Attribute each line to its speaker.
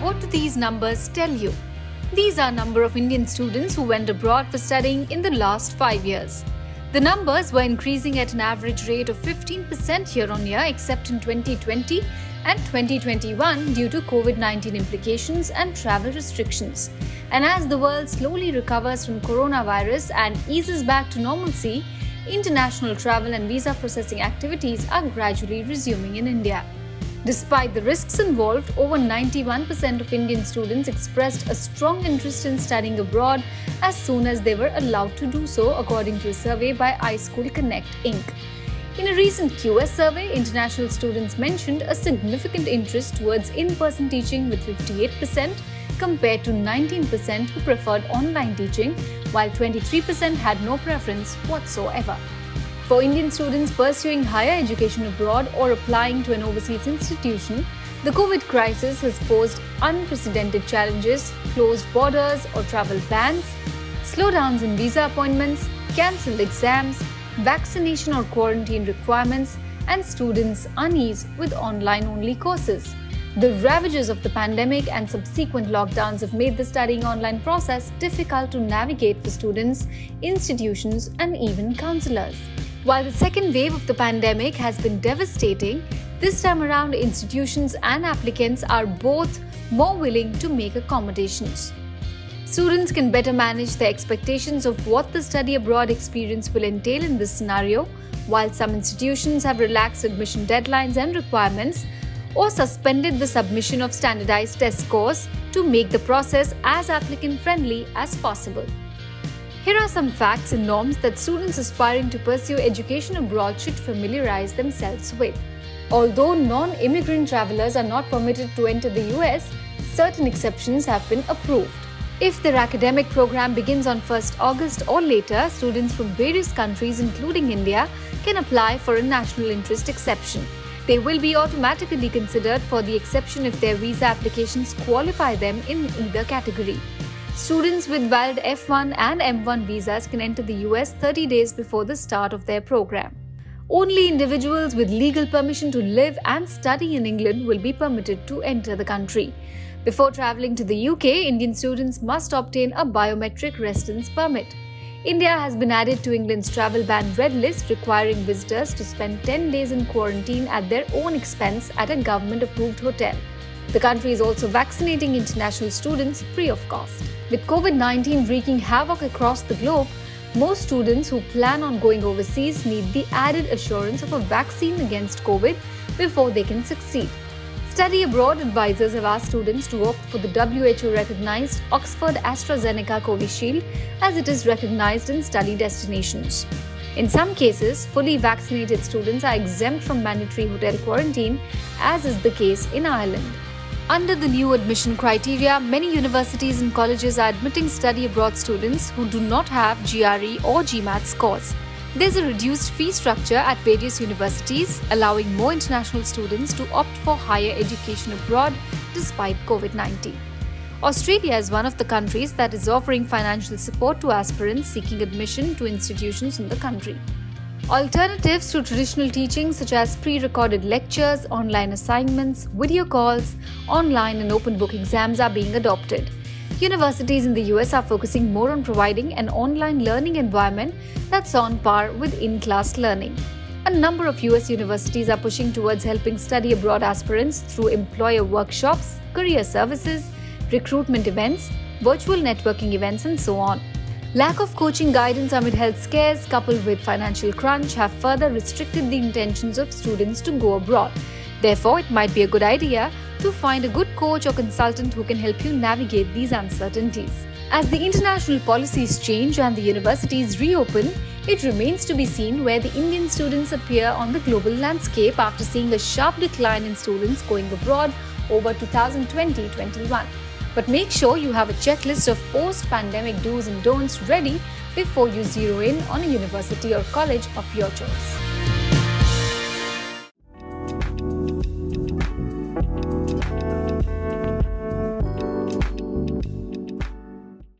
Speaker 1: What do these numbers tell you? These are number of Indian students who went abroad for studying in the last 5 years. The numbers were increasing at an average rate of 15% year-on-year except in 2020 and 2021 due to COVID-19 implications and travel restrictions. And as the world slowly recovers from coronavirus and eases back to normalcy, international travel and visa processing activities are gradually resuming in India. Despite the risks involved, over 91% of Indian students expressed a strong interest in studying abroad as soon as they were allowed to do so, according to a survey by iSchool Connect Inc. In a recent QS survey, international students mentioned a significant interest towards in-person teaching with 58% compared to 19% who preferred online teaching, while 23% had no preference whatsoever. For Indian students pursuing higher education abroad or applying to an overseas institution, the COVID crisis has posed unprecedented challenges: closed borders or travel bans, slowdowns in visa appointments, cancelled exams, vaccination or quarantine requirements, and students' unease with online-only courses. The ravages of the pandemic and subsequent lockdowns have made the studying online process difficult to navigate for students, institutions, and even counselors. While the second wave of the pandemic has been devastating, this time around institutions and applicants are both more willing to make accommodations. Students can better manage their expectations of what the study abroad experience will entail in this scenario, while some institutions have relaxed admission deadlines and requirements or suspended the submission of standardized test scores to make the process as applicant-friendly as possible. Here are some facts and norms that students aspiring to pursue education abroad should familiarize themselves with. Although non-immigrant travelers are not permitted to enter the US, certain exceptions have been approved. If their academic program begins on 1st August or later, students from various countries including India can apply for a national interest exception. They will be automatically considered for the exception if their visa applications qualify them in either category. Students with valid F1 and M1 visas can enter the US 30 days before the start of their program. Only individuals with legal permission to live and study in England will be permitted to enter the country. Before travelling to the UK, Indian students must obtain a biometric residence permit. India has been added to England's travel ban red list, requiring visitors to spend 10 days in quarantine at their own expense at a government-approved hotel. The country is also vaccinating international students free of cost. With COVID-19 wreaking havoc across the globe, most students who plan on going overseas need the added assurance of a vaccine against COVID before they can succeed. Study abroad advisors have asked students to opt for the WHO-recognized Oxford AstraZeneca Covishield as it is recognized in study destinations. In some cases, fully vaccinated students are exempt from mandatory hotel quarantine, as is the case in Ireland. Under the new admission criteria, many universities and colleges are admitting study abroad students who do not have GRE or GMAT scores. There's a reduced fee structure at various universities, allowing more international students to opt for higher education abroad despite COVID-19. Australia is one of the countries that is offering financial support to aspirants seeking admission to institutions in the country. Alternatives to traditional teaching such as pre-recorded lectures, online assignments, video calls, online and open book exams are being adopted. Universities in the US are focusing more on providing an online learning environment that's on par with in-class learning. A number of US universities are pushing towards helping study abroad aspirants through employer workshops, career services, recruitment events, virtual networking events, and so on. Lack of coaching guidance amid health scares coupled with financial crunch have further restricted the intentions of students to go abroad. Therefore, it might be a good idea to find a good coach or consultant who can help you navigate these uncertainties. As the international policies change and the universities reopen, it remains to be seen where the Indian students appear on the global landscape after seeing a sharp decline in students going abroad over 2020-21. But make sure you have a checklist of post-pandemic do's and don'ts ready before you zero in on a university or college of your choice.